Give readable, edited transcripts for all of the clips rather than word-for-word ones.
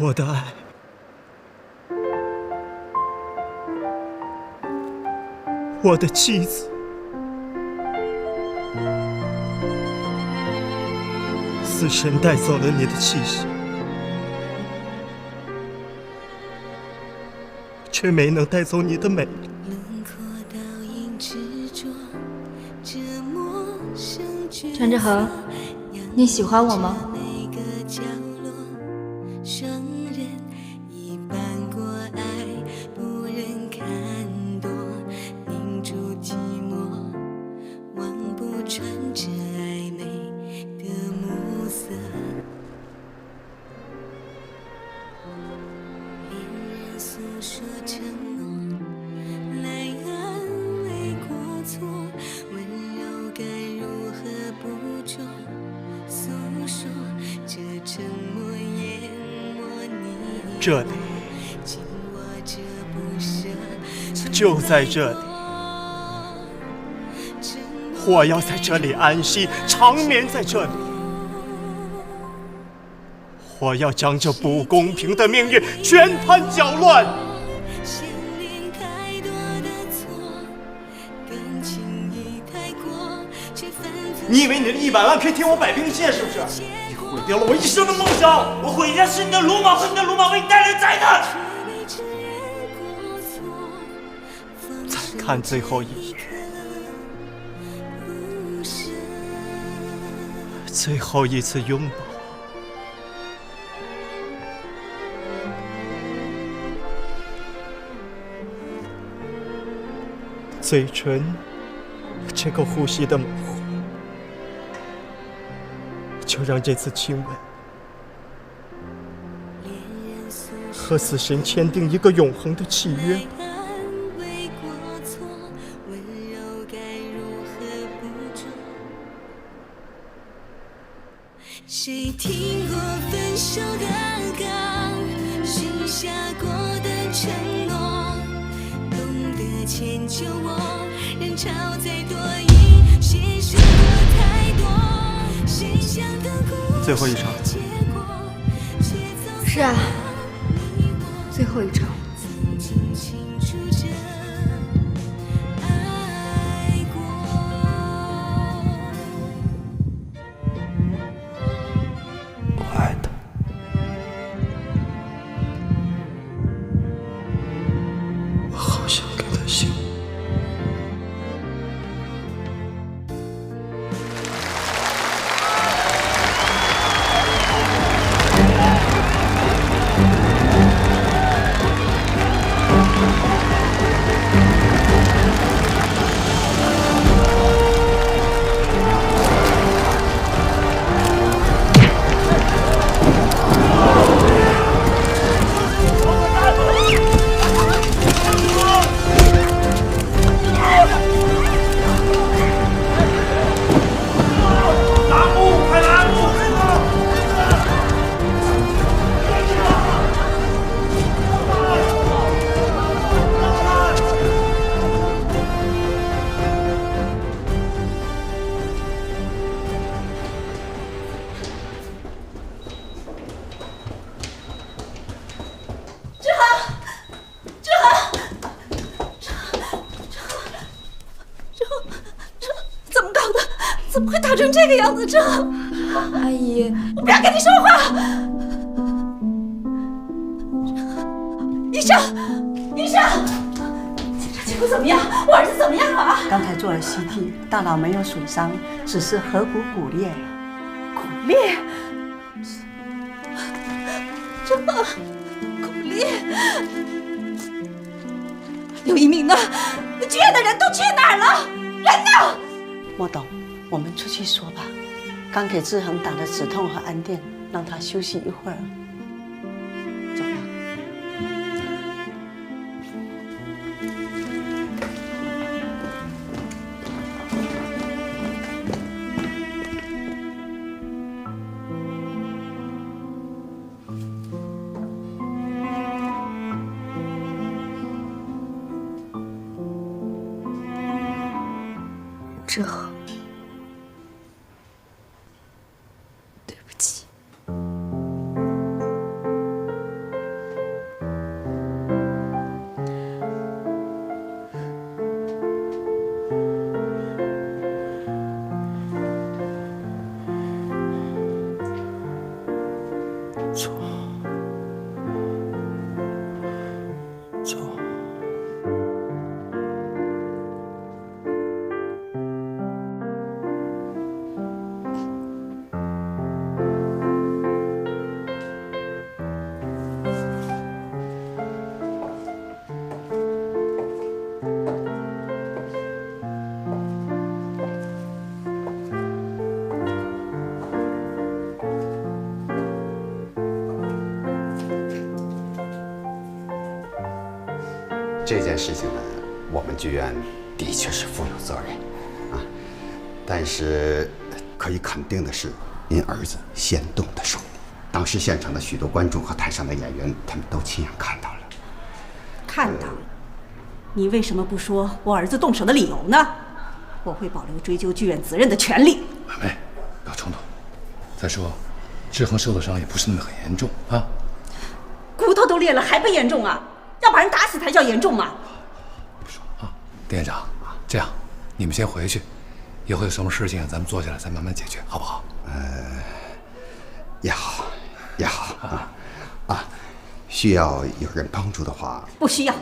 我的爱，我的妻子，死神带走了你的气息，却没能带走你的美丽。陈志恒，你喜欢我吗？这里，就在这里，我要在这里安息，长眠在这里。我要将这不公平的命运全盘搅乱。你以为你的100万可以替我摆平一切，是不是？你毁掉了我一生的梦想，我毁掉是你的鲁莽和你的鲁莽为你带来的灾难。再看最后一眼，最后一次拥抱。嘴唇，这个呼吸的模糊，就让这次亲吻和死神签订一个永恒的契约。谁听过分手的歌，许下过的承诺，懂得迁就我，人潮再多疑，谁说过太多，谁想得过最后一场。是啊，最后一场。我爱他，我好想给他幸福。怎么会打成这个样子？这阿姨，我不要跟你说话！医生，医生，检查结果怎么样？我儿子怎么样了？刚才做了 CT， 大脑没有损伤，只是颌骨骨裂。骨裂？这骨裂？刘一鸣呢？那剧院的人都去哪儿了？人呢？莫董，我们出去说吧。刚给志恒打了止痛和安电，让他休息一会儿。走吧。志恒，对不起。这件事情呢，我们剧院的确是负有责任啊。但是可以肯定的是，您儿子先动的手。当时现场的许多观众和台上的演员，他们都亲眼看到了。看到？你为什么不说我儿子动手的理由呢？我会保留追究剧院责任的权利。婉梅，不要冲动。再说，志恒受的伤也不是那么很严重啊。骨头都裂了还不严重啊？要把人打死才叫严重嘛！不说啊，丁院长，这样，你们先回去，以后有什么事情咱们坐下来再慢慢解决，好不好？也好啊，需要有人帮助的话，不需要。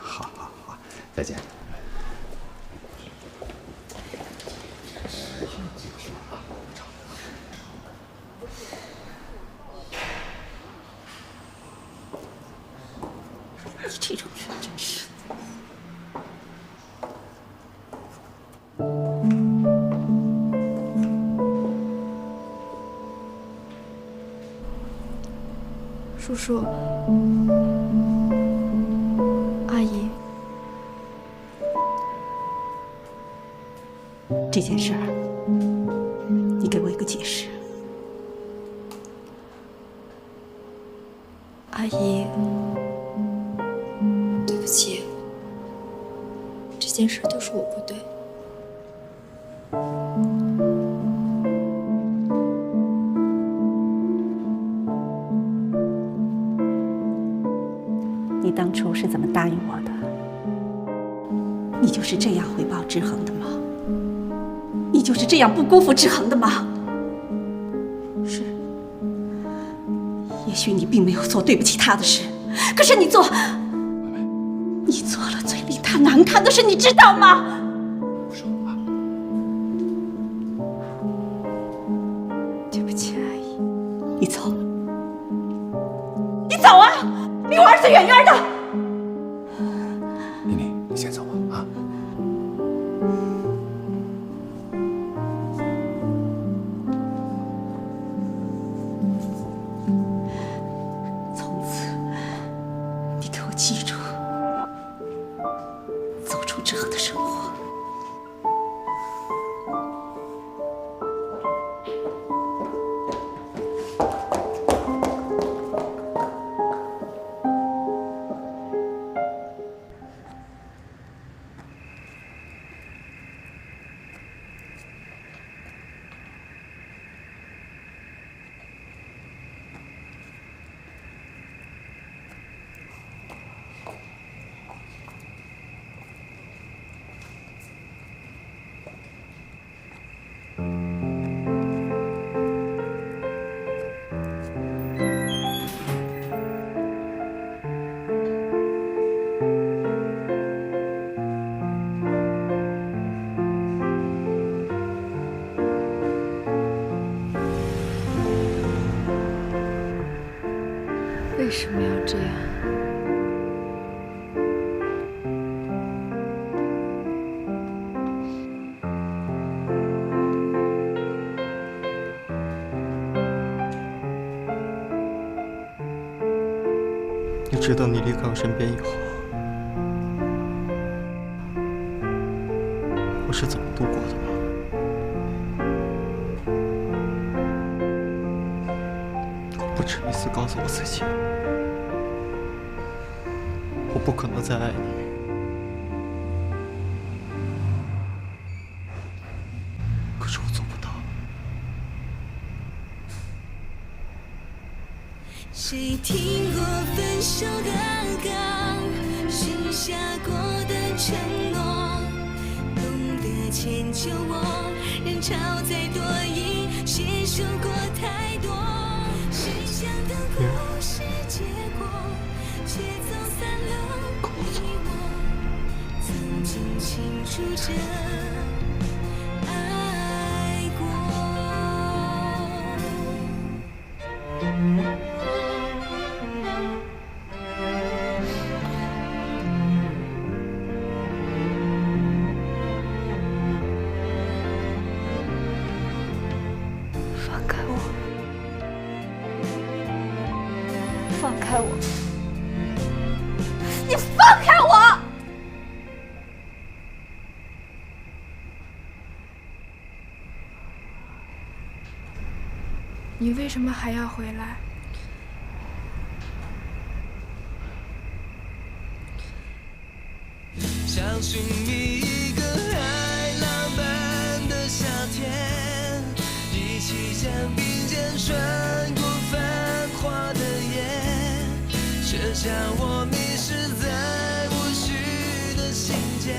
好，再见。这种人真是。叔叔，阿姨，这件事儿，你给我一个解释。阿姨，对不起，这件事都是我不对。你当初是怎么答应我的？你就是这样回报志恒的吗？你就是这样不辜负志恒的吗？是。也许你并没有做对不起他的事，可是你做了最令他难堪的事，你知道吗？不说啊。对不起，阿姨。你走，你走啊！离我儿子远远的。妮妮，你先走吧啊。从此，你给我记住，走出志恒的生活。为什么要这样？你知道你离开我身边以后，我是怎么度过的吗？我不止一次告诉我自己，我不可能再爱你。可是我做不到。谁听过分手的歌，许下过的承诺，懂得迁就我，人潮再多疑，携手过太多，谁想的故事结果，却走散了你我，曾经清楚着爱过。放开我！放开我！你放开我！你为什么还要回来？相信你一个海浪般的夏天，一起将并肩穿过繁华的夜，写下我迷失在无序的情节，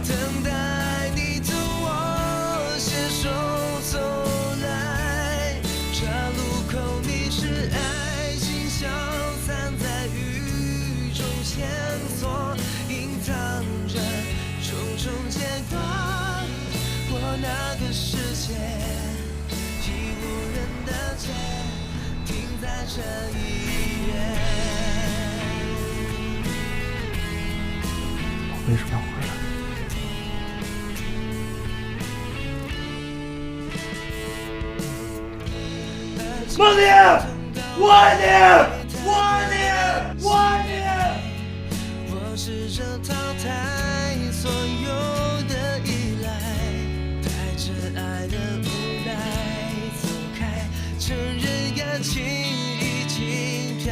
等待你同我携手走来，岔路口你是爱情消散在雨中线索，隐藏着重重牵挂。我那个世界，已无人的街，停在这一夜。为什么要回来？梦里，我爱你，我爱你，我爱你。我试着淘汰所有的依赖，带着爱的无奈走开，承认感情已经漂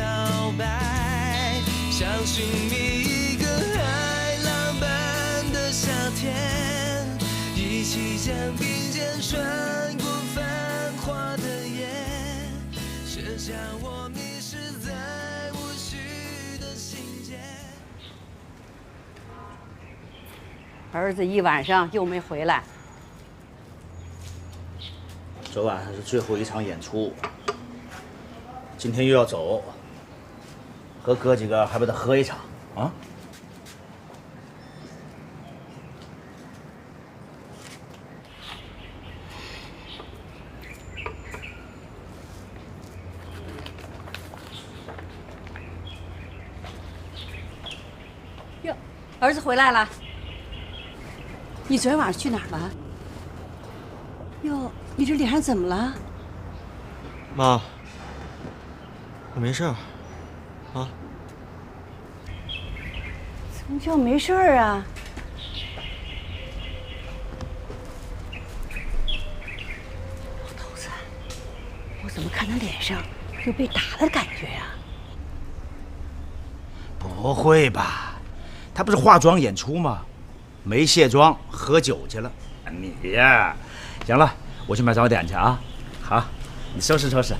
白，相信你一个海浪般的夏天，一起将并肩穿过繁华的夜，写下我迷失在无序的情节。儿子一晚上又没回来，昨晚上是最后一场演出，今天又要走，和哥几个还不得喝一场啊？哟，儿子回来了。你昨天晚上去哪儿了？哟，你这脸上怎么了？妈，我没事儿，啊？怎么叫没事儿啊？老头子，我怎么看他脸上有被打的感觉呀？不会吧？他不是化妆演出吗？没卸妆，喝酒去了。你呀，行了，我去买早点去啊。好，你收拾收拾。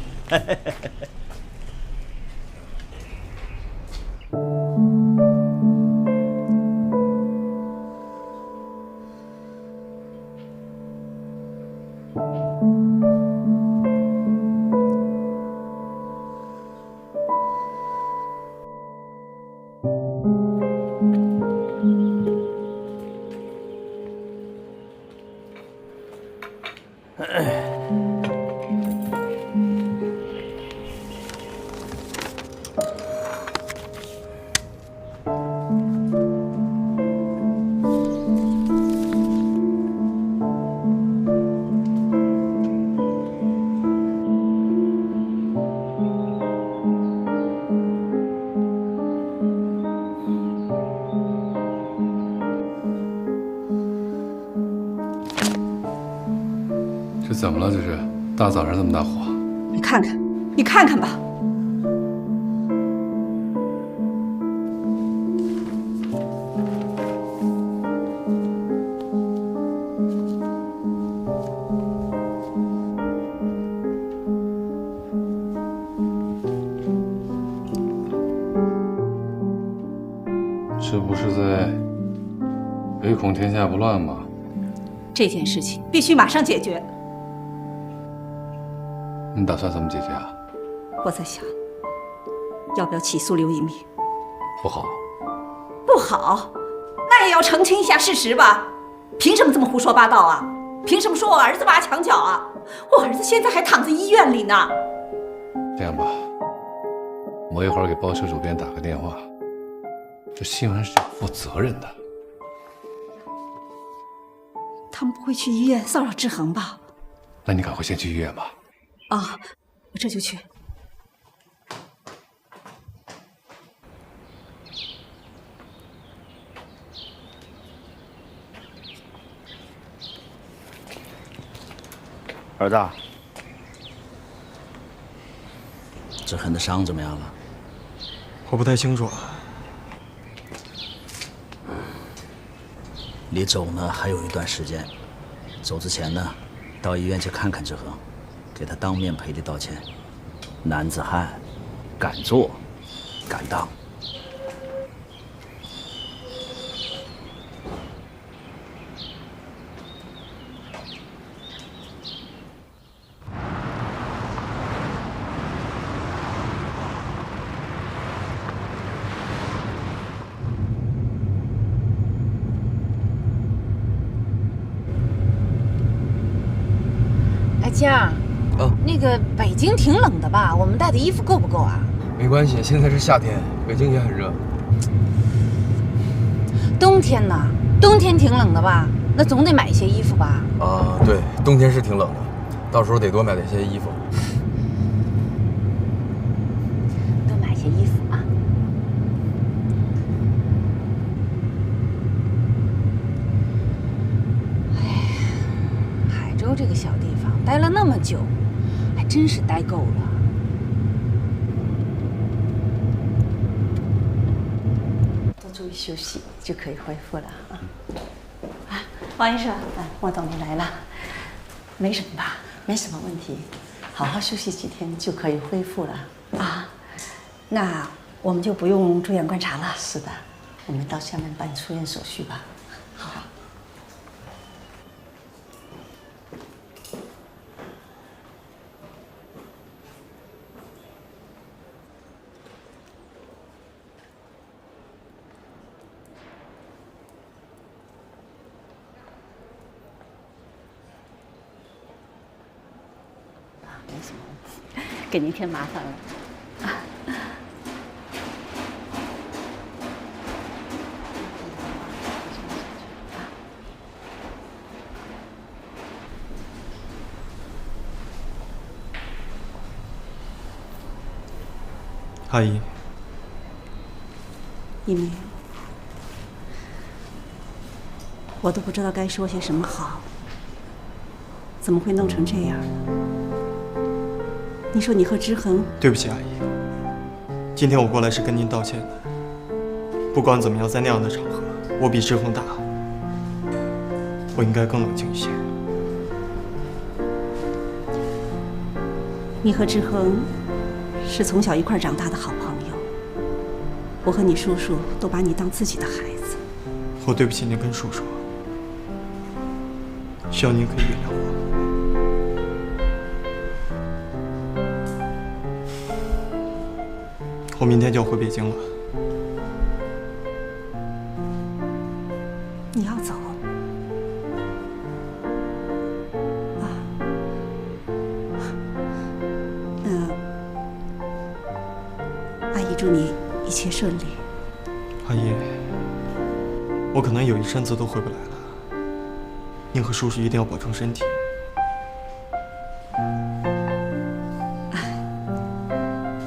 这怎么了？这是大早上这么大火？你看看，你看看吧。这不是在唯恐天下不乱吗？这件事情必须马上解决。你打算怎么解决啊？我在想，要不要起诉刘一鸣？不好，不好，那也要澄清一下事实吧。凭什么这么胡说八道啊？凭什么说我儿子挖墙脚啊？我儿子现在还躺在医院里呢。这样吧，我一会儿给报社主编打个电话。这新闻是要负责任的。他们不会去医院骚扰志恒吧？那你赶快先去医院吧。啊，我这就去。儿子，志恒的伤怎么样了？我不太清楚。离走呢还有一段时间，走之前呢，到医院去看看志恒，给他当面赔礼道歉。男子汉，敢做，敢当。佳儿，那个北京挺冷的吧？我们带的衣服够不够啊？没关系，现在是夏天，北京也很热。冬天呢？冬天挺冷的吧？那总得买一些衣服吧？啊，对，冬天是挺冷的，到时候得多买点些衣服。多买些衣服啊！哎，海州这个小地方待了那么久，还真是待够了。多注意休息，就可以恢复了啊！啊，王医生，莫总你来了，没什么吧？没什么问题，好好休息几天就可以恢复了啊。那我们就不用住院观察了。是的，我们到厦门办出院手续吧。好。没什么问题，给您添麻烦了。阿姨，一鸣，我都不知道该说些什么好，怎么会弄成这样呢？你说你和之恒……对不起，阿姨，今天我过来是跟您道歉的。不管怎么样，在那样的场合，我比之恒大，我应该更冷静一些。你和志恒是从小一块长大的好朋友，我和你叔叔都把你当自己的孩子。我对不起您跟叔叔，希望您可以原谅我。我明天就要回北京了。你要走？啊？阿姨祝你一切顺利。阿姨，我可能有一阵子都回不来了，您和叔叔一定要保重身体。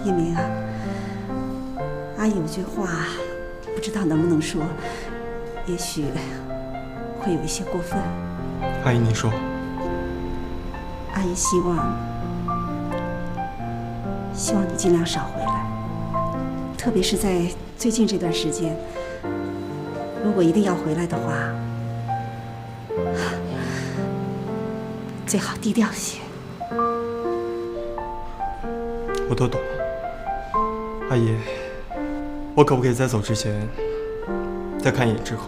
一鸣啊，阿姨有句话，不知道能不能说，也许会有一些过分。阿姨，您说。阿姨希望你尽量少回来，特别是在最近这段时间，如果一定要回来的话，最好低调些。我都懂。阿姨，我可不可以在走之前再看一眼志恒？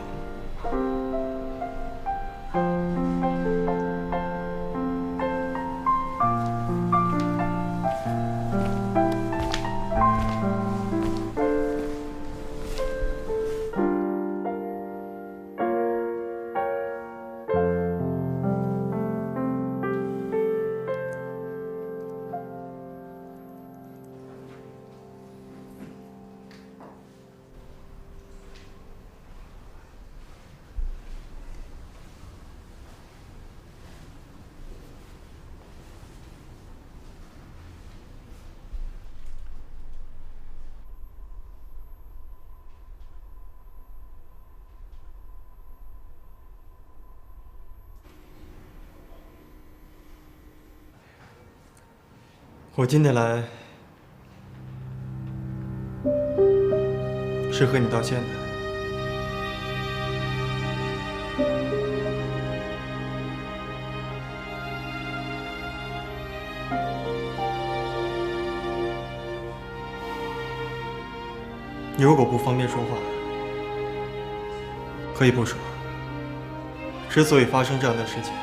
我今天来是和你道歉的。你如果不方便说话，可以不说。之所以发生这样的事情，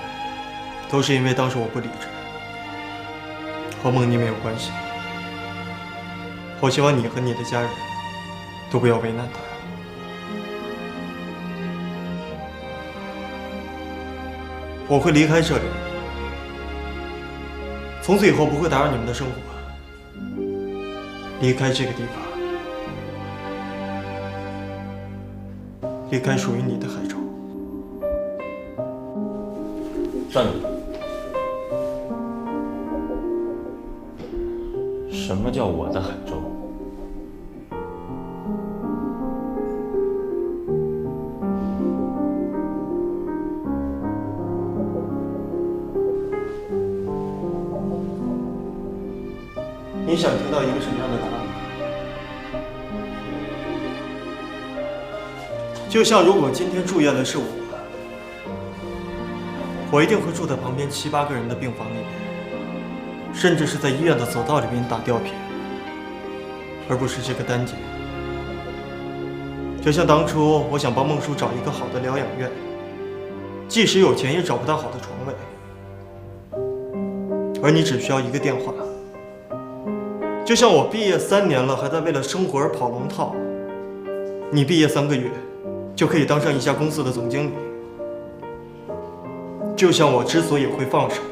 都是因为当时我不理智，和梦妮没有关系。我希望你和你的家人都不要为难她。我会离开这里，从此以后不会打扰你们的生活，离开这个地方。离开属于你的海州。站住！什么叫我的海州？你想听到一个什么样的答案？就像如果今天住院的是我一定会住在旁边7、8个人的病房里面，甚至是在医院的走道里面打吊瓶，而不是这个单间。就像当初我想帮孟叔找一个好的疗养院，即使有钱也找不到好的床位，而你只需要一个电话。就像我毕业3年了，还在为了生活而跑龙套，你毕业3个月就可以当上一家公司的总经理。就像我之所以会放手，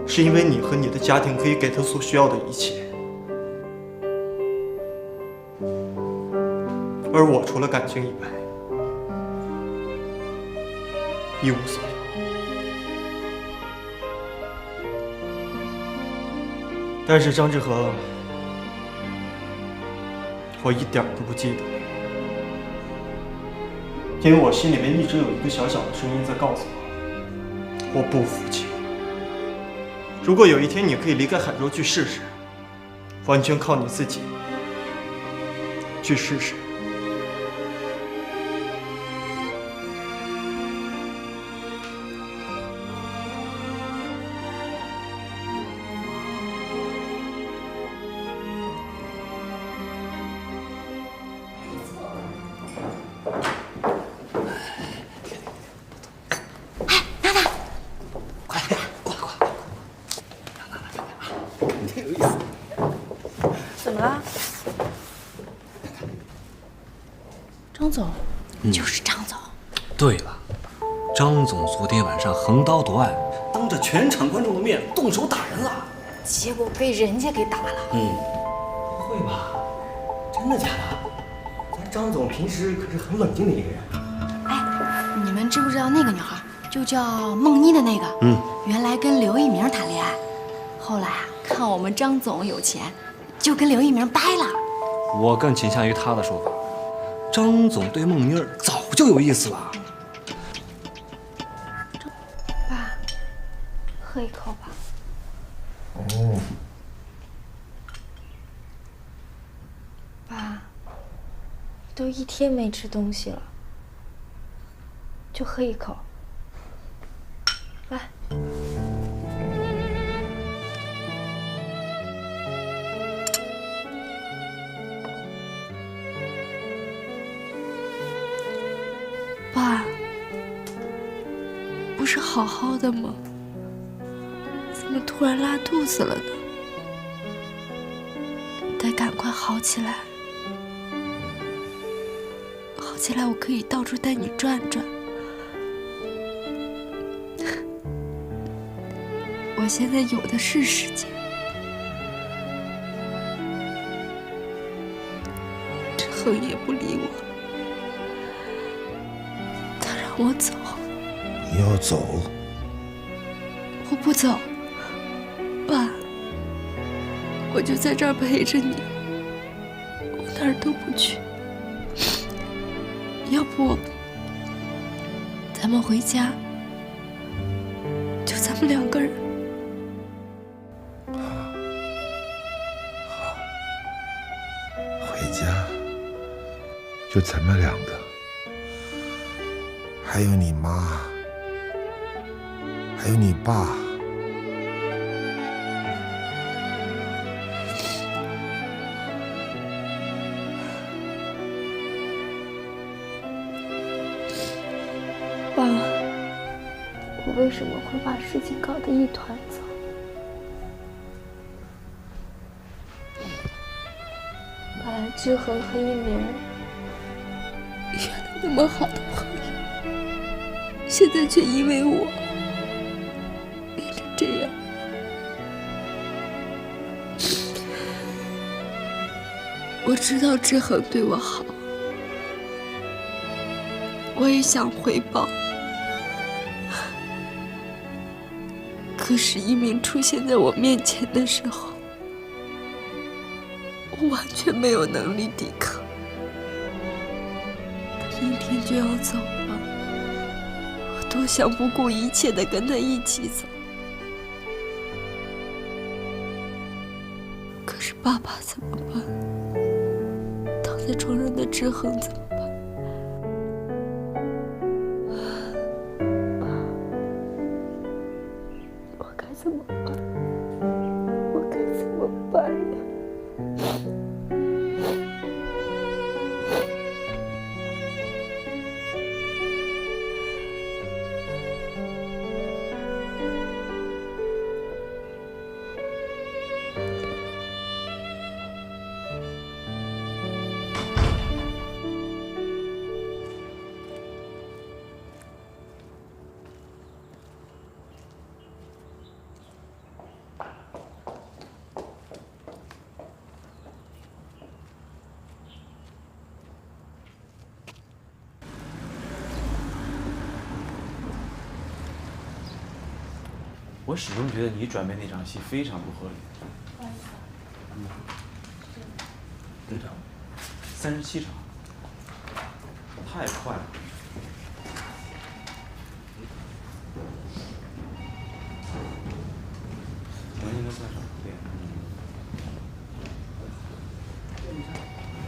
是因为你和你的家庭可以给他所需要的一切，而我除了感情以外，一无所有。但是张志和，我一点都不记得，因为我心里面一直有一个小小的声音在告诉我不服气。如果有一天你可以离开海州去试试，完全靠你自己去试试。怎么了？张总，就是张总。对了，张总昨天晚上横刀夺爱，当着全场观众的面动手打人了，结果被人家给打了。不会吧？真的假的？咱张总平时可是很冷静的一个人。哎，你们知不知道那个女孩，就叫梦妮的那个？原来跟刘一鸣谈恋爱，后来啊，看我们张总有钱，就跟刘一鸣掰了。我更倾向于他的说法，张总对梦妮儿早就有意思了。爸，喝一口吧。哦。爸，都1天没吃东西了，就喝一口。来。爸，不是好好的吗？怎么突然拉肚子了呢？得赶快好起来，好起来我可以到处带你转转。我现在有的是时间。志恒也不理我，他让我走。你要走？我不走，爸，我就在这儿陪着你，我哪儿都不去。要不咱们回家，就咱们2个人。回家就咱们两个，还有你妈，还有你爸。爸，我为什么会把事情搞得一团糟？本来志恒和一鸣原来那么好的朋友，现在却因为我变成这样。我知道志恒对我好，我也想回报。可是一鸣出现在我面前的时候，我完全没有能力抵抗。他明天就要走了，我多想不顾一切的跟他一起走。可是爸爸怎么办？躺在床上的志恒怎么办？我该怎么办？我该怎么办呀？我始终觉得你转变那场戏非常不合理。队长，37场，太快了。能应该算少对。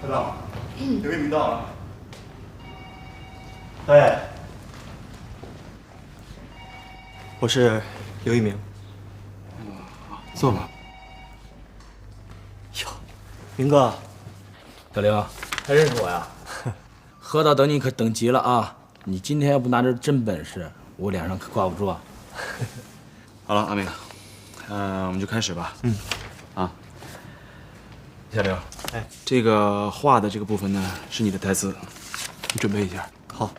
队长，刘一鸣到了。对，我是刘一鸣。坐吧。哟，明哥，小刘，还认识我呀？河道等你可等急了啊！你今天要不拿点真本事，我脸上可挂不住啊。好了，阿明，我们就开始吧。啊，小刘，哎，这个画的这个部分呢是你的台词，你准备一下。好。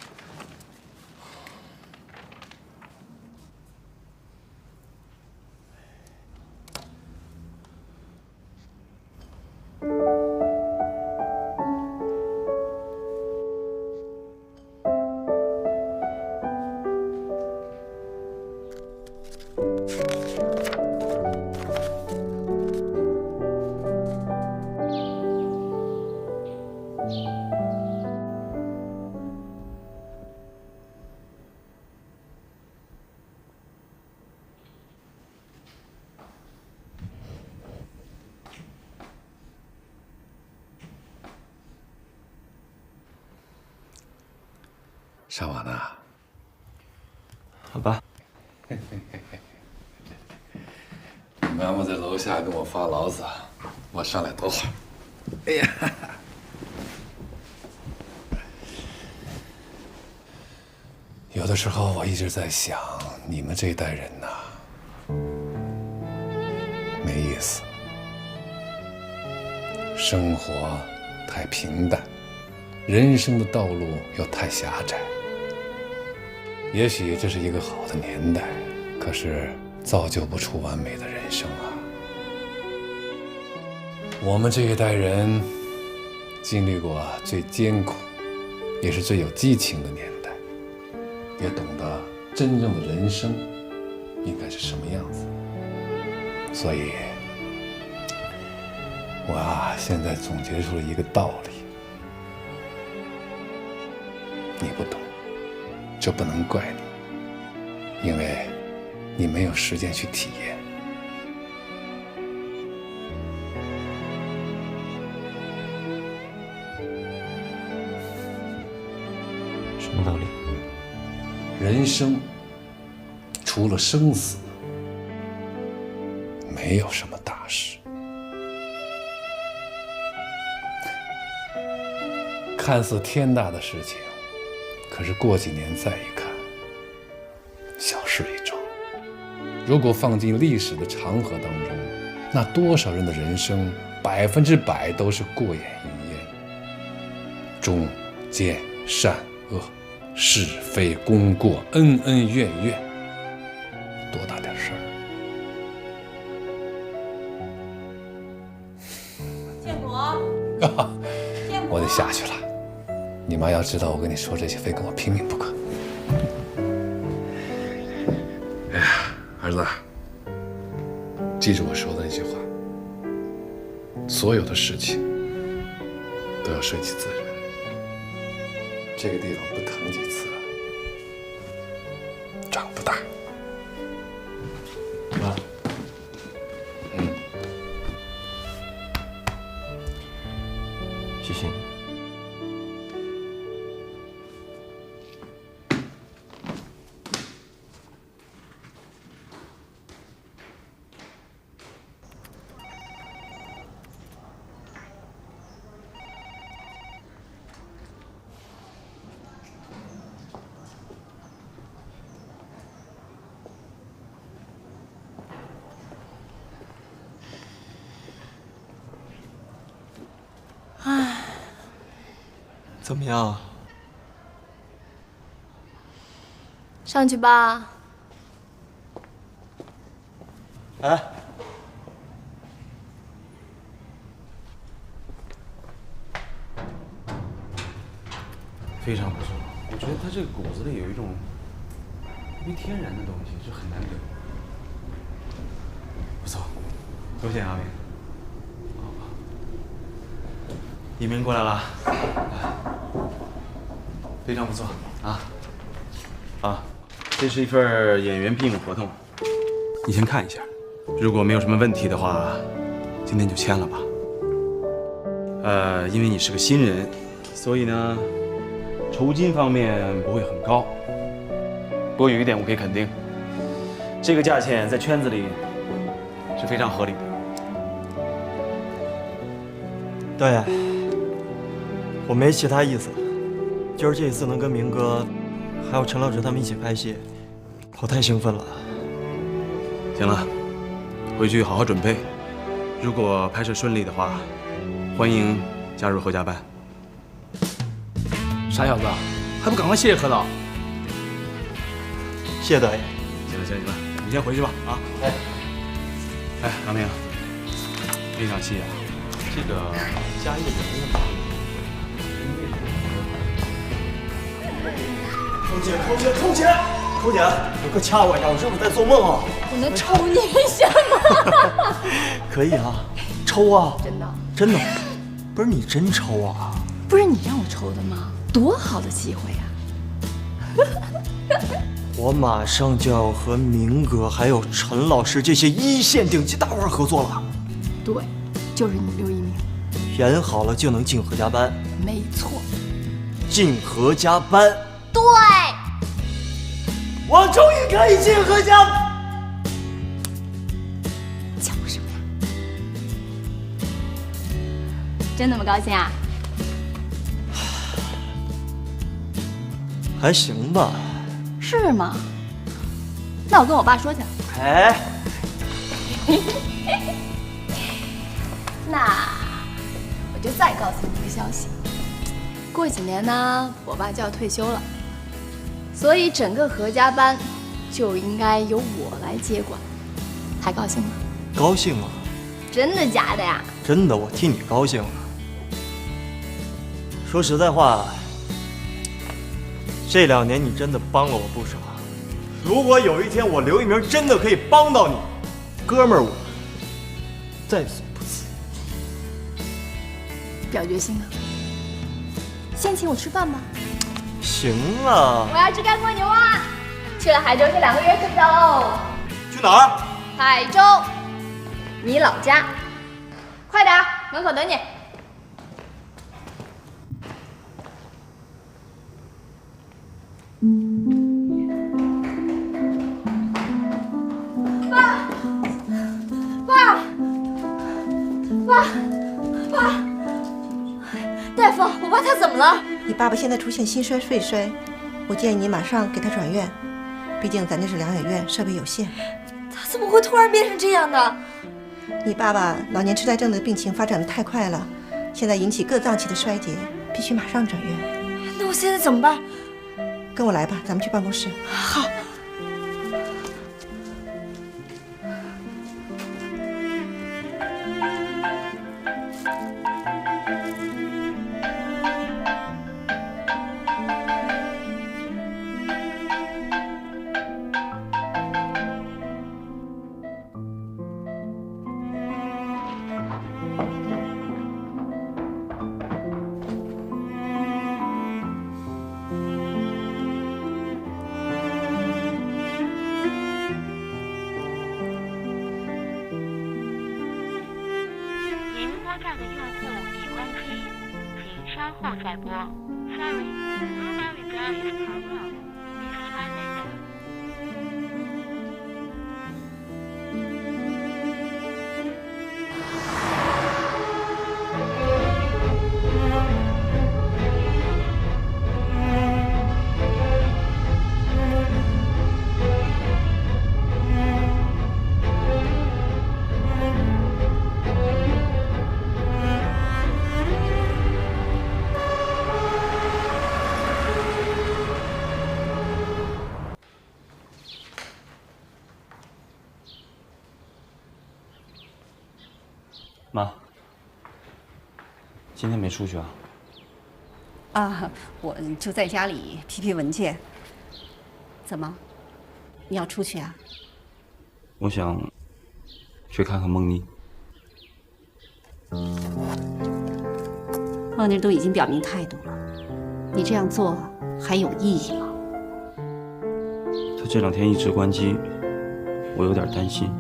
上网呢？好吧。你妈妈在楼下跟我发牢骚，我上来多会儿。哎呀，有的时候我一直在想，你们这一代人呐，没意思，生活太平淡，人生的道路又太狭窄。也许这是一个好的年代，可是造就不出完美的人生啊。我们这一代人经历过最艰苦，也是最有激情的年代，也懂得真正的人生应该是什么样子。所以，我现在总结出了一个道理：你不懂，这不能怪你，因为你没有时间去体验。什么道理？人生除了生死，没有什么大事。看似天大的事情，可是过几年再一看，小事一桩。如果放进历史的长河当中，那多少人的人生100%都是过眼云烟。忠奸善恶，是非功过，恩恩怨怨，多大点事儿！建国，建国，我得下去了。你妈要知道我跟你说这些，非跟我拼命不可。哎呀，儿子，记住我说的那句话：所有的事情都要顺其自然。这个地方不疼几次，长不大。妈，谢谢你。怎么样？上去吧。哎，非常不错，我觉得他这个骨子里有一种特别天然的东西，就很难得。不错，多谢阿明。一鸣过来了，非常不错啊！啊，这是一份演员聘用合同，你先看一下，如果没有什么问题的话，今天就签了吧。因为你是个新人，所以呢，酬金方面不会很高。不过有一点我可以肯定，这个价钱在圈子里是非常合理的。对，我没其他意思，就是这一次能跟明哥还有陈老师他们一起拍戏，我太兴奋了。行了，回去好好准备。如果拍摄顺利的话，欢迎加入何家班。傻小子，还不赶快谢谢何导？谢导演。行了，你先回去吧啊。哎，阿明，这场戏啊，这个加一个人物嘛。空姐，你快掐我一下，我是不是在做梦啊？我能抽你一下吗？可以啊，抽啊！真的，不是你真抽啊？不是你让我抽的吗？多好的机会呀！我马上就要和明哥还有陈老师这些一线顶级大腕合作了。对，就是你刘一鸣。演好了就能进何家班。没错。进何家班。对。我终于可以进何家。叫什么呀？真那么高兴啊？还行吧。是吗？那我跟我爸说去。哎。那我就再告诉你一个消息，过几年呢，我爸就要退休了，所以整个何家班就应该由我来接管，还高兴吗？高兴啊！真的假的呀？真的，我替你高兴了。说实在话，这2年你真的帮了我不少。如果有一天我刘一鸣真的可以帮到你，哥们儿，我在所不辞。表决心啊！先请我吃饭吧。行啊。我要吃干锅牛蛙，去了海州就2个月可以喽。去哪儿？海州，你老家。快点，门口等你。大夫，我爸他怎么了？你爸爸现在出现心衰肺衰，我建议你马上给他转院，毕竟咱这是疗养院，设备有限。他怎么会突然变成这样的？你爸爸老年痴呆症的病情发展的太快了，现在引起各脏器的衰竭，必须马上转院。那我现在怎么办？跟我来吧，咱们去办公室。好。妈，今天没出去啊？啊，我就在家里批批文件。怎么，你要出去啊？我想去看看孟妮。孟妮都已经表明态度了，你这样做还有意义吗？她这2天一直关机，我有点担心。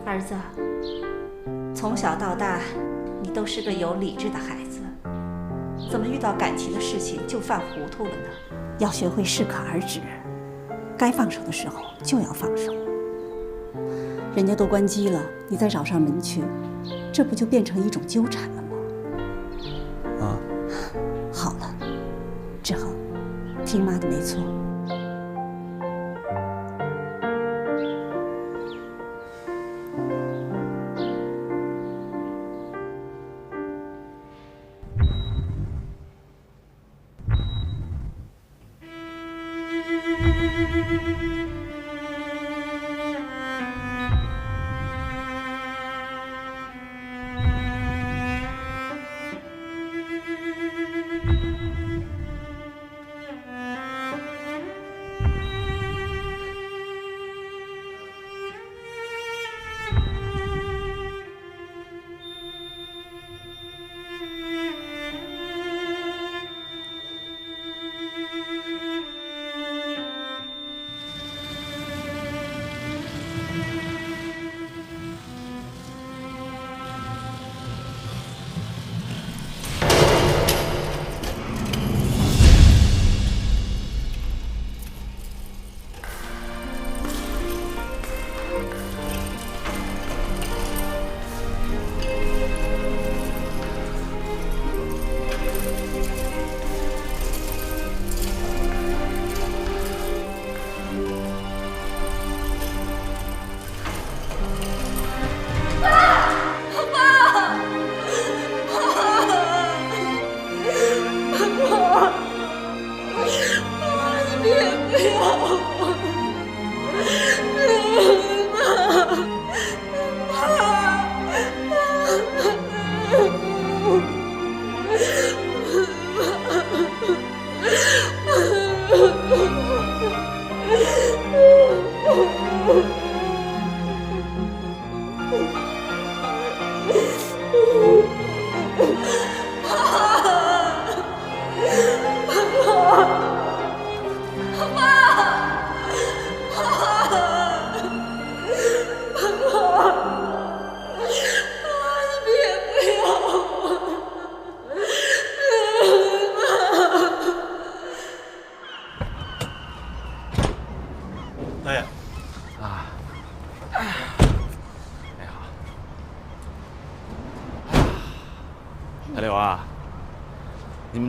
儿子，从小到大，你都是个有理智的孩子，怎么遇到感情的事情就犯糊涂了呢？要学会适可而止，该放手的时候就要放手。人家都关机了，你再找上门去，这不就变成一种纠缠了吗？啊，好了，志恒，听妈的没错。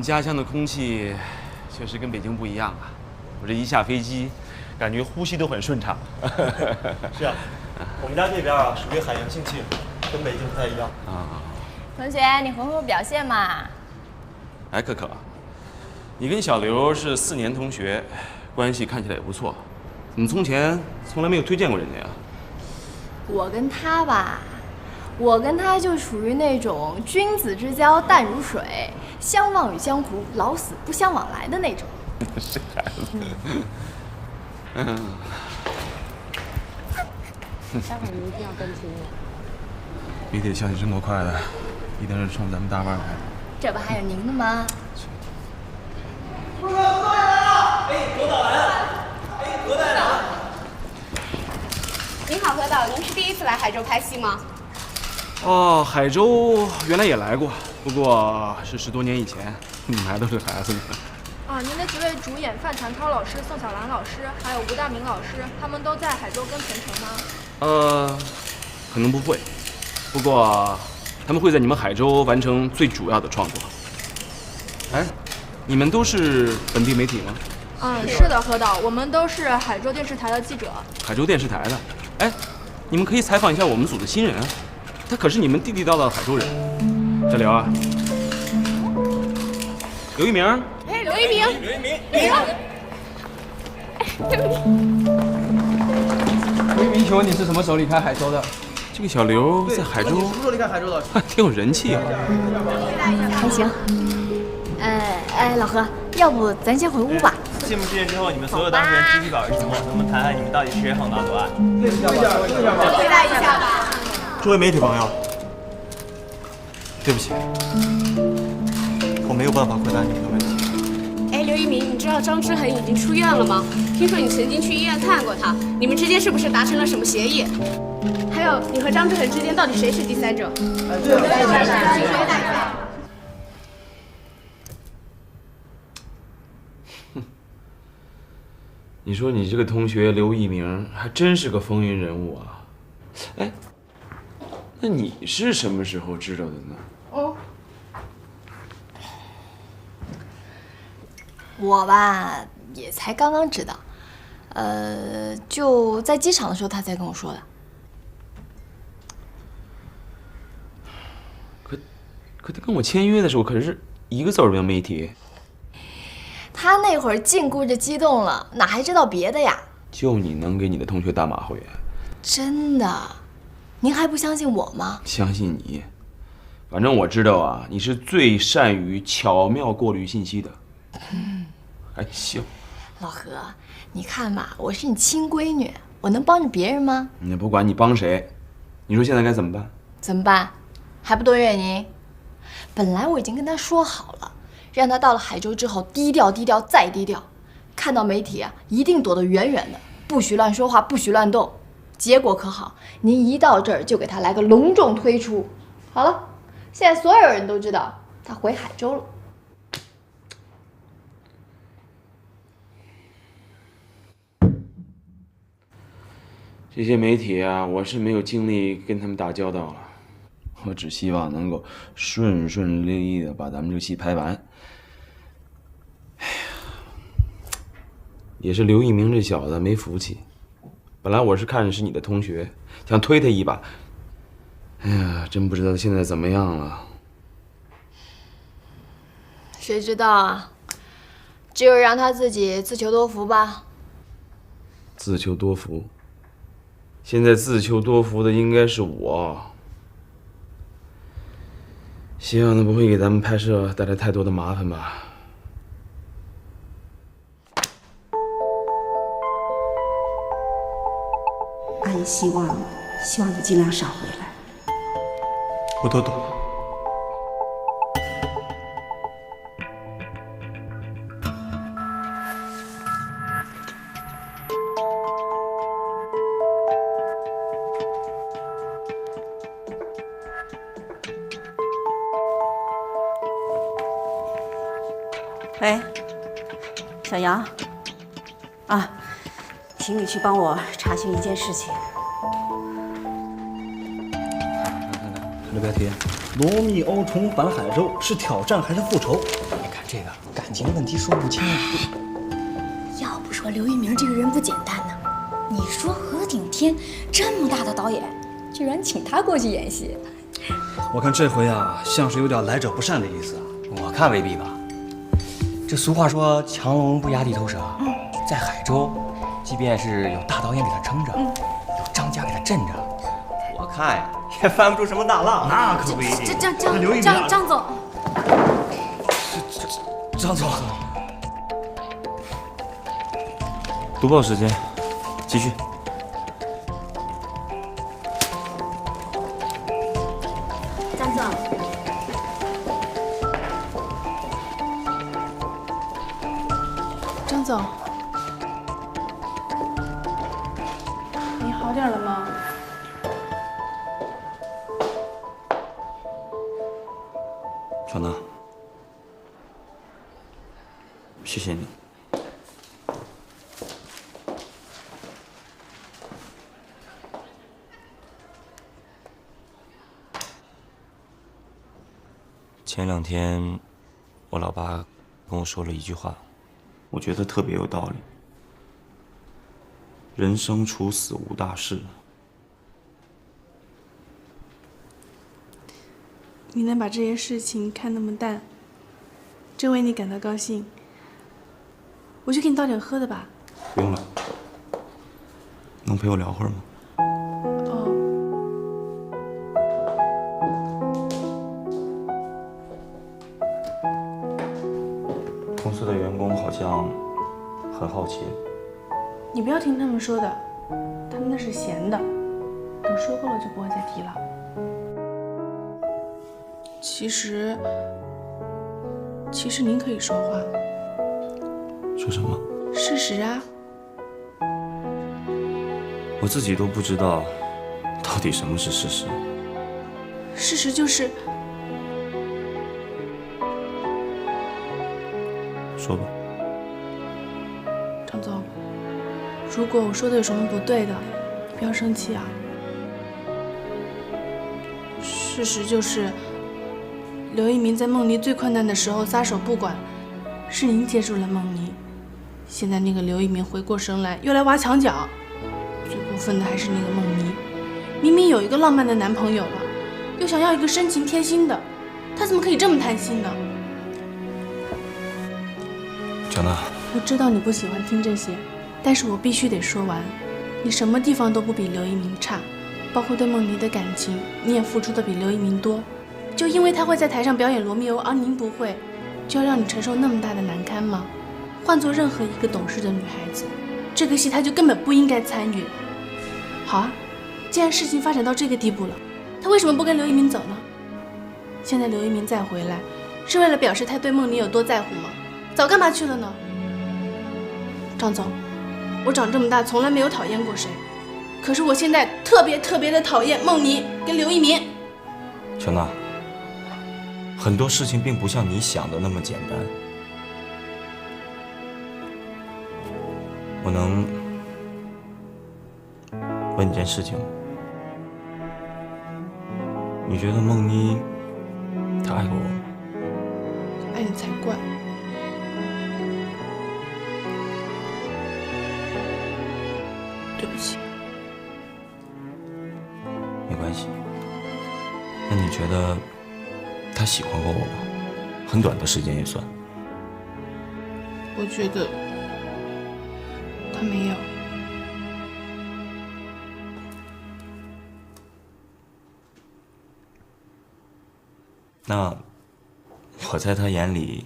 们家乡的空气确实跟北京不一样啊！我这一下飞机，感觉呼吸都很顺畅。是啊，我们家这边啊属于海洋性气候，跟北京不太一样啊。同学，你混混表现嘛。哎，可可，你跟小刘是4年同学，关系看起来也不错，怎么从前从来没有推荐过人家呀？我跟他吧，我跟他就属于那种君子之交淡如水，相忘于江湖，老死不相往来的那种。是孩子。嗯。待会儿你一定要跟紧我。媒体的消息真够快的，一定是冲咱们大腕来的。这不还有您的吗？副导来了！哎，何导来了！哎，何导来了！您好，何导，您是第一次来海州拍戏吗？哦，海州原来也来过，不过是10多年以前，你们还都是孩子呢。啊，您的几位主演范传涛老师、宋小兰老师，还有吴大明老师，他们都在海州跟全程吗？可能不会，不过他们会在你们海州完成最主要的创作。哎，你们都是本地媒体吗？嗯，是的，何导，我们都是海州电视台的记者。海州电视台的，哎，你们可以采访一下我们组的新人啊，他可是你们地地道道的海州人。小刘啊，刘一鸣。哎，刘一鸣，刘一鸣，刘一鸣，请问你是什么时候离开海州的？这个小刘在海州什么时候离开海州的？挺有人气啊。还行。老何，要不咱先回屋吧。谢幕之夜之后，你们所有当事人集体表示沉默，咱们谈谈你们到底谁横刀夺爱？回答一下吧。诸位媒体朋友，对不起，我没有办法回答你们的问题。哎，刘一鸣，你知道张之恒已经出院了吗？听说你曾经去医院看过他，你们之间是不是达成了什么协议？还有，你和张之恒之间到底谁是第三者？对，回答一下。你说你这个同学刘一鸣还真是个风云人物啊！哎，那你是什么时候知道的呢？我吧，也才刚刚知道，就在机场的时候他才跟我说的。可他跟我签约的时候可是一个字儿都没提。他那会儿禁锢着激动了，哪还知道别的呀？就你能给你的同学大马虎眼？真的，您还不相信我吗？相信你，反正我知道啊，你是最善于巧妙过滤信息的。还行。老何，你看吧，我是你亲闺女，我能帮着别人吗？也不管你帮谁，你说现在该怎么办？怎么办？还不多怨您？本来我已经跟他说好了。让他到了海州之后低调低调再低调，看到媒体啊一定躲得远远的，不许乱说话，不许乱动。结果可好，您一到这儿就给他来个隆重推出。好了，现在所有人都知道他回海州了。这些媒体啊，我是没有精力跟他们打交道了，我只希望能够顺顺利利的把咱们这个戏拍完。也是刘一鸣这小子没福气，本来我是看着是你的同学，想推他一把。哎呀，真不知道他现在怎么样了。谁知道啊？只有让他自己自求多福吧。自求多福？现在自求多福的应该是我。希望他不会给咱们拍摄带来太多的麻烦吧。阿姨希望你尽量少回来。我都懂。喂，小杨，啊，请你去帮我查询一件事情。这个标题：罗密欧重返海州是挑战还是复仇？你看这个感情的问题说不清啊。要不说刘一鸣这个人不简单呢，你说何顶天这么大的导演，居然请他过去演戏。我看这回啊，像是有点来者不善的意思啊。我看未必吧。这俗话说强龙不压地头蛇，在海州，即便是有大导演给他撑着，有张家给他镇着，我看呀也翻不出什么大浪。那可不一定。张总，张总，读报时间，继续。张总，张总，你好点了吗？川娜，谢谢你。前2天，我老爸跟我说了一句话，我觉得特别有道理。人生处死无大事。你能把这些事情看那么淡，真为你感到高兴。我去给你倒点喝的吧。不用了，能陪我聊会儿吗？公司的员工好像很好奇。你不要听他们说的，他们那是闲的，等说过了就不会再提了。其实您可以说话。说什么？事实啊。我自己都不知道，到底什么是事实。事实就是……说吧。张总，如果我说的有什么不对的，你不要生气啊。事实就是，刘一鸣在梦妮最困难的时候撒手不管，是您接住了梦妮。现在那个刘一鸣回过神来，又来挖墙脚。最过分的还是那个梦妮，明明有一个浪漫的男朋友了，又想要一个深情贴心的，他怎么可以这么贪心呢？乔娜，我知道你不喜欢听这些，但是我必须得说完。你什么地方都不比刘一鸣差，包括对梦妮的感情，你也付出的比刘一鸣多。就因为他会在台上表演罗密欧，而您不会，就要让你承受那么大的难堪吗？换做任何一个懂事的女孩子，这个戏她就根本不应该参与。好啊，既然事情发展到这个地步了，他为什么不跟刘一鸣走呢？现在刘一鸣再回来，是为了表示他对梦妮有多在乎吗？早干嘛去了呢？张总，我长这么大从来没有讨厌过谁，可是我现在特别的讨厌梦妮跟刘一鸣。乔娜，很多事情并不像你想的那么简单。我能问你件事情吗？你觉得梦妮她爱过我吗？爱你才怪。对不起。没关系。那你觉得她喜欢过我吗？很短的时间也算。我觉得他没有。那我在他眼里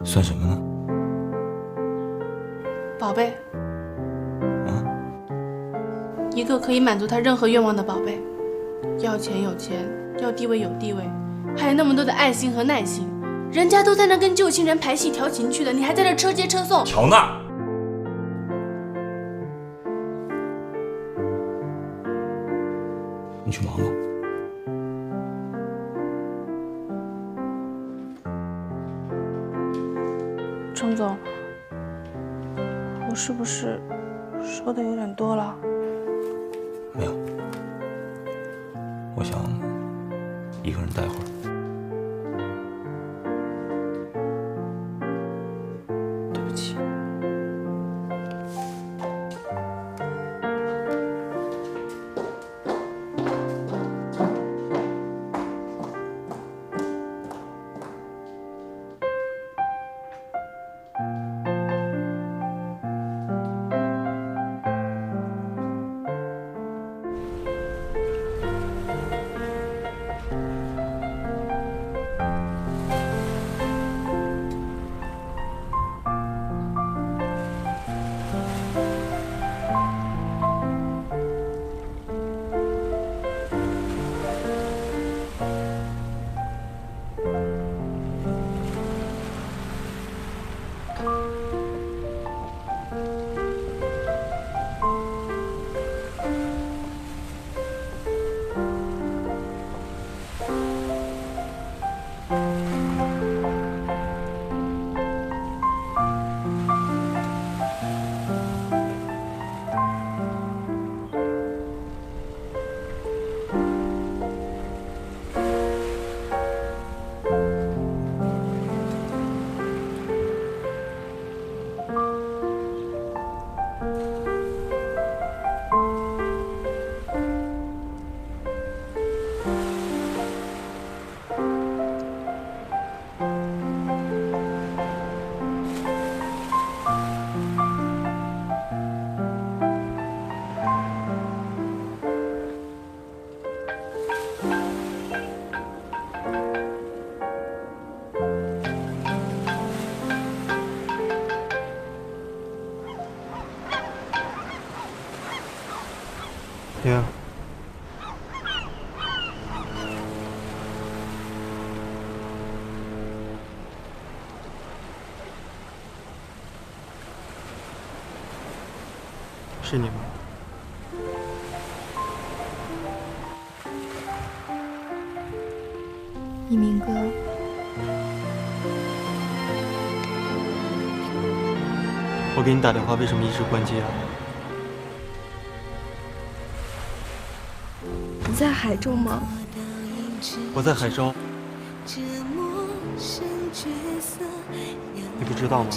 算什么呢？宝贝。一个可以满足他任何愿望的宝贝。要钱有钱，要地位有地位，还有那么多的爱心和耐心。人家都在那跟旧情人排戏调情去了，你还在这车接车送。乔娜，你去忙吧。程总，我是不是说的有点多了？没有，我想一个人待会儿。不起。爹，是你吗？一鸣哥，我给你打电话，为什么一直关机啊？你在海州吗？我在海州。你不知道吗？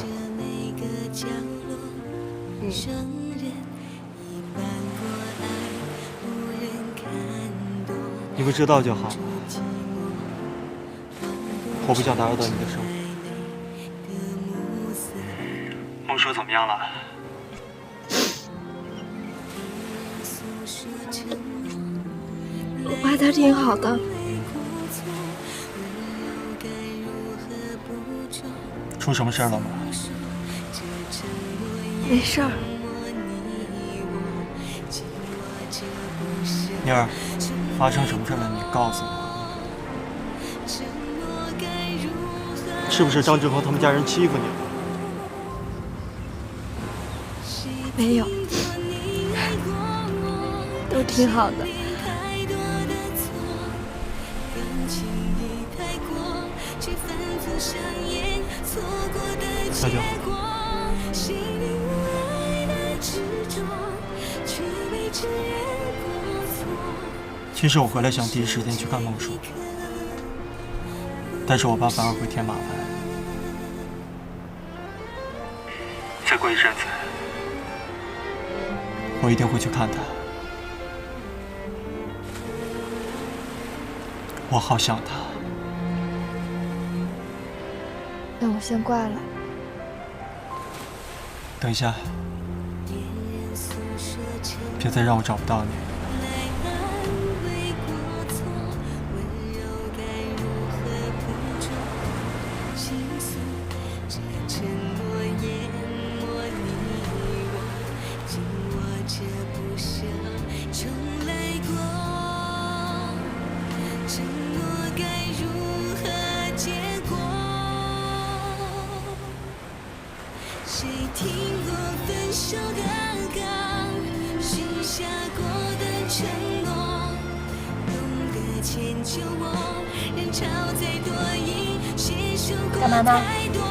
你不知道就好。我不想打扰到你的生活。孟叔怎么样了？我爸他挺好的。出什么事了吗？没事儿。妮儿，发生什么事了？你告诉我。是不是张志恒他们家人欺负你了？没有，都挺好的。那就好。其实我回来想第一时间去看孟叔，但是我爸反而会添麻烦。再过一阵子，我一定会去看他。我好想他。那我先挂了。等一下，别再让我找不到你。谁听过分手的歌，许下过的承诺，懂得迁就我，人潮再多已携手过太多，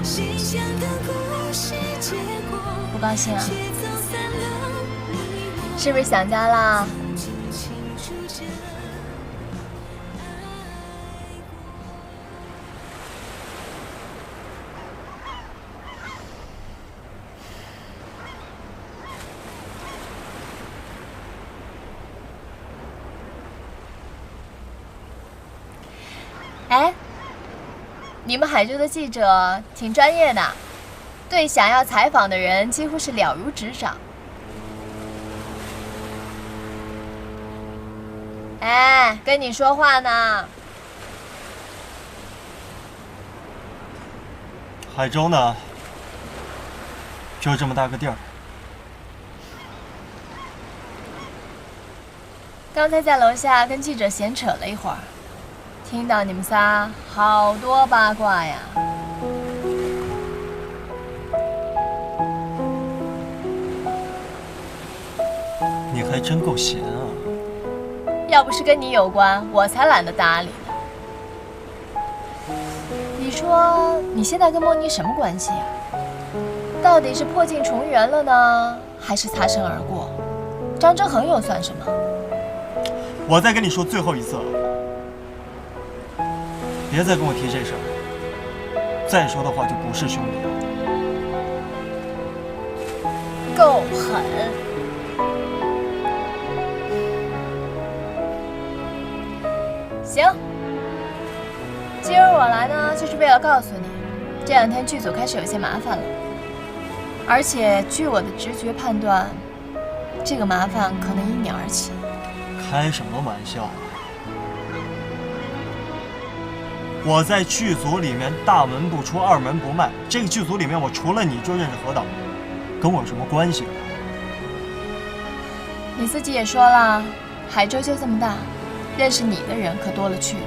谁想的故事结果，不高兴啊？却走散了你我，是不是想家啦？你们海州的记者挺专业的，对想要采访的人几乎是了如指掌。哎，跟你说话呢。海州呢，就这么大个地儿。刚才在楼下跟记者闲扯了一会儿，听到你们仨好多八卦呀。你还真够闲啊！要不是跟你有关，我才懒得搭理呢。你说你现在跟莫妮什么关系呀？到底是破镜重圆了呢，还是擦身而过？张真恒又算什么？我再跟你说最后一次了，别再跟我提这事儿，再说的话就不是兄弟了。够狠！行，今儿我来呢，就是为了告诉你，这2天剧组开始有些麻烦了，而且据我的直觉判断，这个麻烦可能因你而起。开什么玩笑啊！我在剧组里面大门不出二门不迈，这个剧组里面我除了你就认识何导，跟我有什么关系？你自己也说了，海州就这么大，认识你的人可多了去了。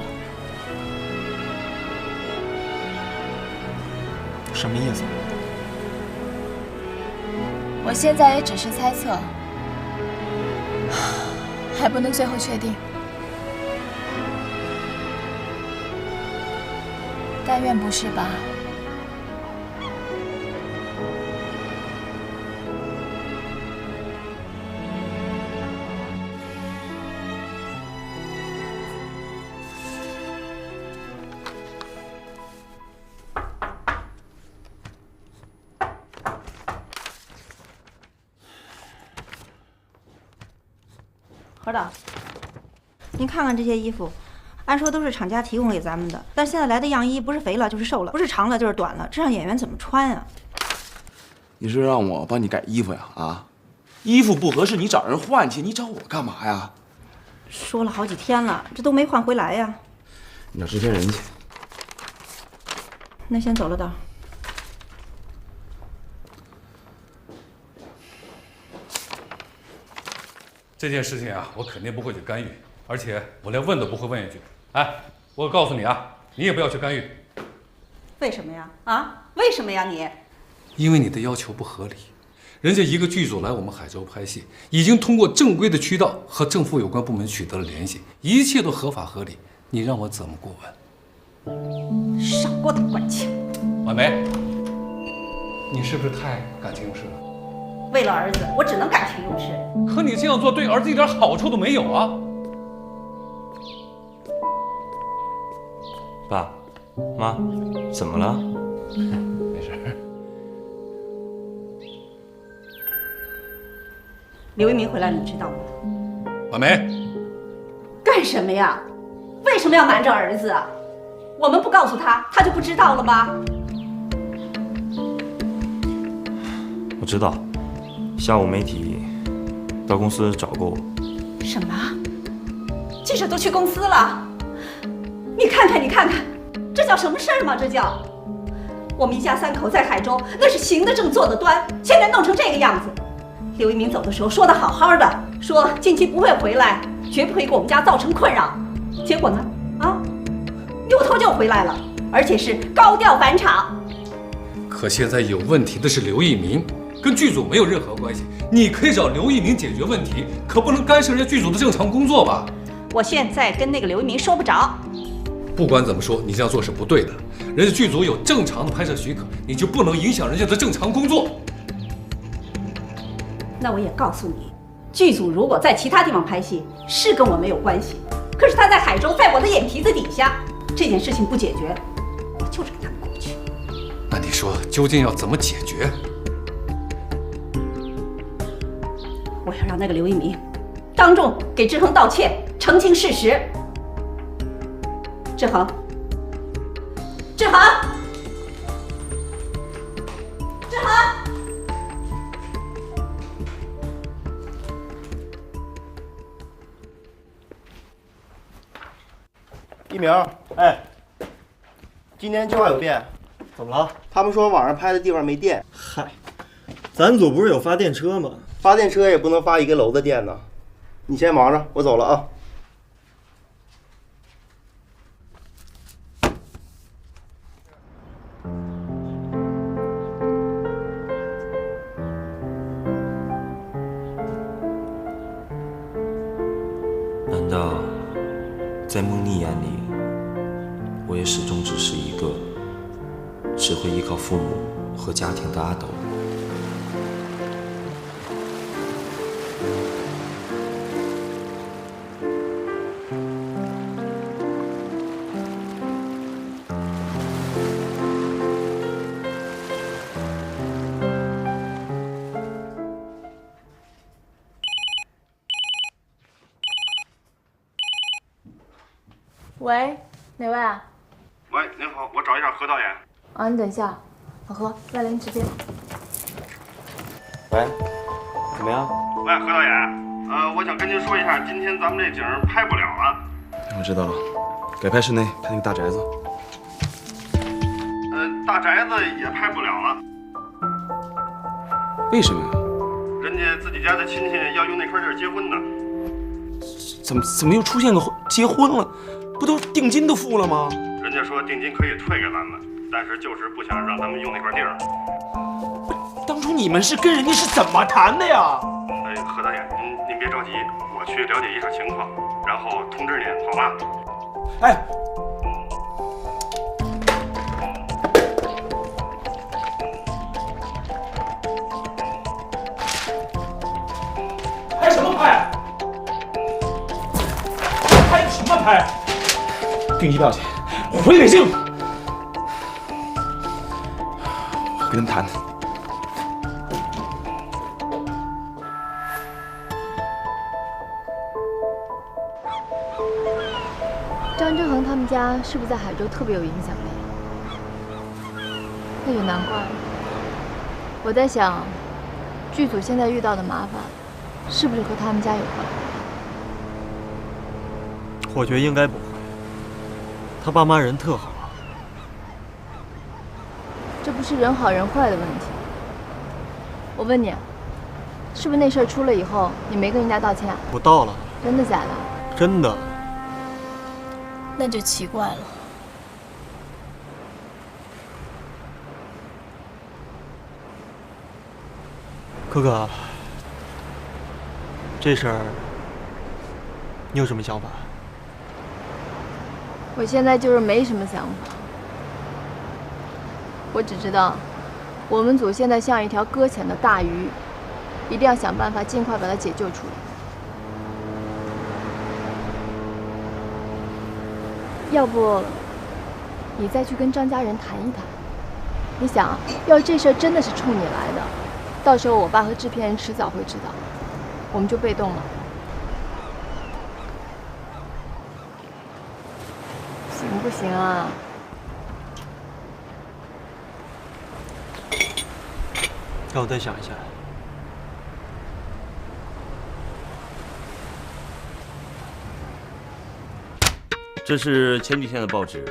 什么意思？我现在也只是猜测，还不能最后确定。但愿不是吧？何导，您看看这些衣服，按说都是厂家提供给咱们的，但现在来的样衣不是肥了就是瘦了，不是长了就是短了，这让演员怎么穿啊？你是让我帮你改衣服呀？啊，衣服不合适你找人换去，你找我干嘛呀？说了好几天了，这都没换回来呀。你找制片人去。那先走了，导。这件事情啊，我肯定不会去干预，而且我连问都不会问一句。哎，我告诉你啊，你也不要去干预。为什么呀？啊，为什么呀你？因为你的要求不合理。人家一个剧组来我们海州拍戏，已经通过正规的渠道和政府有关部门取得了联系，一切都合法合理，你让我怎么过问？少给我打官腔！婉梅，你是不是太感情用事了？为了儿子，我只能感情用事。可你这样做对儿子一点好处都没有啊！爸妈，怎么了？没事。刘一鸣回来了，你知道吗？婉梅，干什么呀？为什么要瞒着儿子啊？我们不告诉他，他就不知道了吗？我知道，下午媒体到公司找过我。什么？记者都去公司了？你看看，你看看，这叫什么事儿吗？这叫我们一家3口在海州，那是行得正坐得端，现在弄成这个样子。刘一鸣走的时候说的好好的，说近期不会回来，绝不会给我们家造成困扰。结果呢？啊，扭头就回来了，而且是高调返场。可现在有问题的是刘一鸣，跟剧组没有任何关系。你可以找刘一鸣解决问题，可不能干涉人家剧组的正常工作吧？我现在跟那个刘一鸣说不着。不管怎么说，你这样做是不对的。人家剧组有正常的拍摄许可，你就不能影响人家的正常工作。那我也告诉你，剧组如果在其他地方拍戏，是跟我没有关系。可是他在海州，在我的眼皮子底下，这件事情不解决，我就是给他们过去。那你说究竟要怎么解决？我要让那个刘一鸣当众给志恒道歉，澄清事实。志恒，志恒，志恒。一鸣，哎，今天计划有变，怎么了？他们说网上拍的地方没电。嗨，咱组不是有发电车吗？发电车也不能发一个楼的电呢。你先忙着，我走了啊。难道在梦妮眼里，我也始终只是一个只会依靠父母和家庭的阿斗？喂，哪位啊？喂，您好，我找一下何导演。啊，你等一下，老何，外联直接。喂，怎么样？喂，何导演，我想跟您说一下，今天咱们这景拍不了了。我知道了，改拍室内，拍那个大宅子。大宅子也拍不了了。为什么呀？人家自己家的亲戚要用那块地儿结婚呢。怎么又出现个结婚了？不都定金都付了吗？人家说定金可以退给咱们，但是就是不想让咱们用那块地儿。当初你们是跟人家是怎么谈的呀？何导演，您别着急，我去了解一下情况，然后通知您，好吧？哎，拍什么拍？拍什么拍？订机票去，回北京。我跟他们谈谈。张志恒他们家是不是在海州特别有影响力？那就难怪了。我在想，剧组现在遇到的麻烦，是不是和他们家有关？我觉得应该不会，他爸妈人特好。这不是人好人坏的问题。我问你，是不是那事儿出了以后，你没跟人家道歉？我道了。真的假的？真的。那就奇怪了。可可，这事儿你有什么想法？我现在就是没什么想法。我只知道，我们组现在像一条搁浅的大鱼，一定要想办法尽快把它解救出来。要不，你再去跟张家人谈一谈。你想，要这事儿真的是冲你来的，到时候我爸和制片人迟早会知道，我们就被动了。行不行啊？让我再想一下。这是前几天的报纸，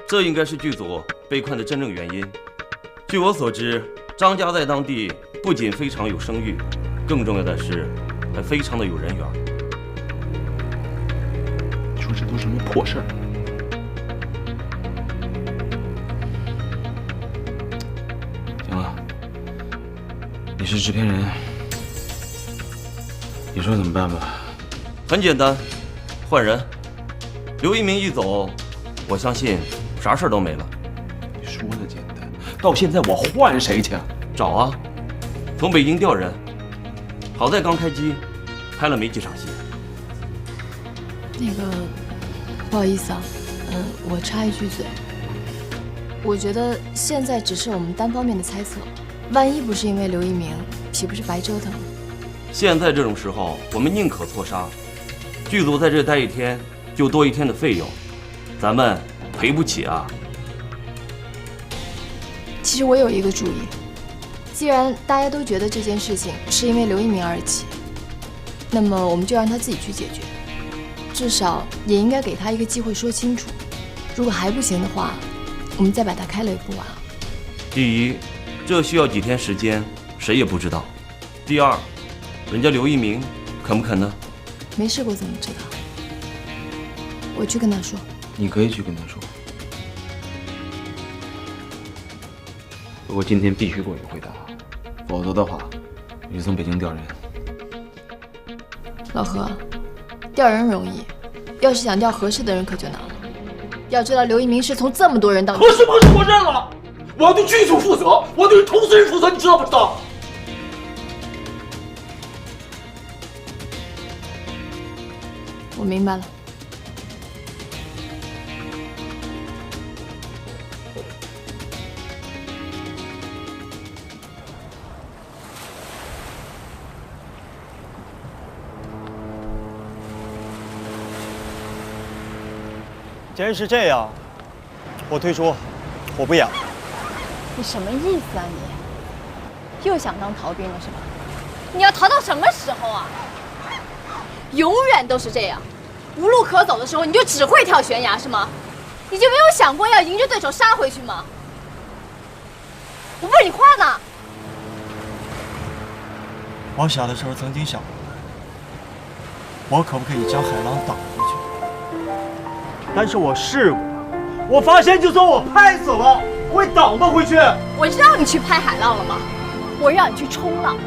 这应该是剧组被困的真正原因。据我所知，张家在当地不仅非常有声誉，更重要的是还非常的有人缘。你说这都什么破事儿？行了，你是制片人，你说怎么办吧？很简单，换人。刘一鸣一走，我相信啥事儿都没了。你说的简单，到现在我换谁去？找啊，从北京调人。好在刚开机，拍了没几场戏。那个，不好意思啊，我插一句嘴，我觉得现在只是我们单方面的猜测，万一不是因为刘一鸣，岂不是白折腾了？现在这种时候，我们宁可错杀。剧组在这待一天，就多一天的费用，咱们赔不起啊。其实我有一个主意，既然大家都觉得这件事情是因为刘一鸣而起，那么我们就让他自己去解决，至少也应该给他一个机会说清楚。如果还不行的话，我们再把他开了也不晚。第一，这需要几天时间，谁也不知道。第二，人家刘一鸣肯不肯呢？没试过怎么知道？我去跟他说。你可以去跟他说。不过今天必须给我一个回答，否则的话，我就从北京调人。老何，调人容易，要是想调合适的人可就难了。要知道刘一鸣是从这么多人当中，合适不合适我认了，我要对剧组负责，我要对投资人负责，你知道不知道？我明白了。既然是这样，我退出，我不演了。你什么意思啊你？又想当逃兵了是吧？你要逃到什么时候啊？永远都是这样，无路可走的时候你就只会跳悬崖是吗？你就没有想过要迎着对手杀回去吗？我问你话呢。我小的时候曾经想过，我可不可以将海浪挡回去？但是我试过，我发现就算我拍死了，我也挡不回去。我让你去拍海浪了吗？我让你去冲浪，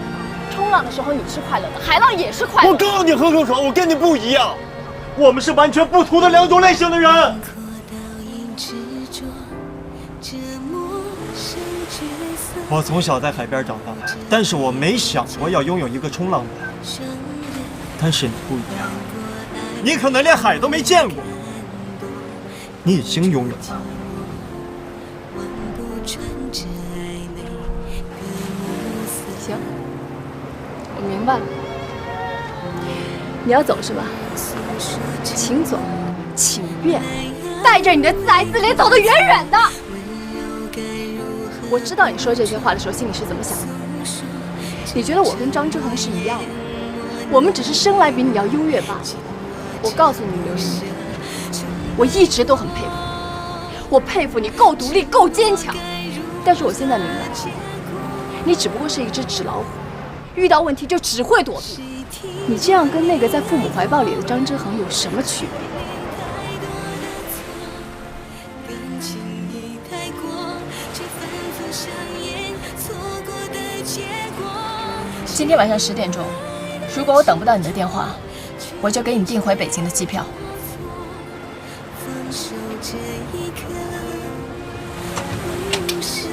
冲浪的时候你是快乐的，海浪也是快乐的。我告诉你何可可，我跟你不一样，我们是完全不同的两种类型的人。我从小在海边长大，但是我没想过要拥有一个冲浪板。但是你不一样，你可能连海都没见过，你已经拥有了。行，我明白了。你要走是吧？请走，请便，带着你的自爱自怜走得远远的。我知道你说这些话的时候心里是怎么想的。你觉得我跟张之恒是一样的，我们只是生来比你要优越罢了。我告诉你，刘一鸣，我一直都很佩服你，我佩服你够独立，够坚强。但是我现在明白，你只不过是一只纸老虎，遇到问题就只会躲避。你这样跟那个在父母怀抱里的张之恒有什么区别？今天晚上10点钟，如果我等不到你的电话，我就给你订回北京的机票。放手这一刻，不是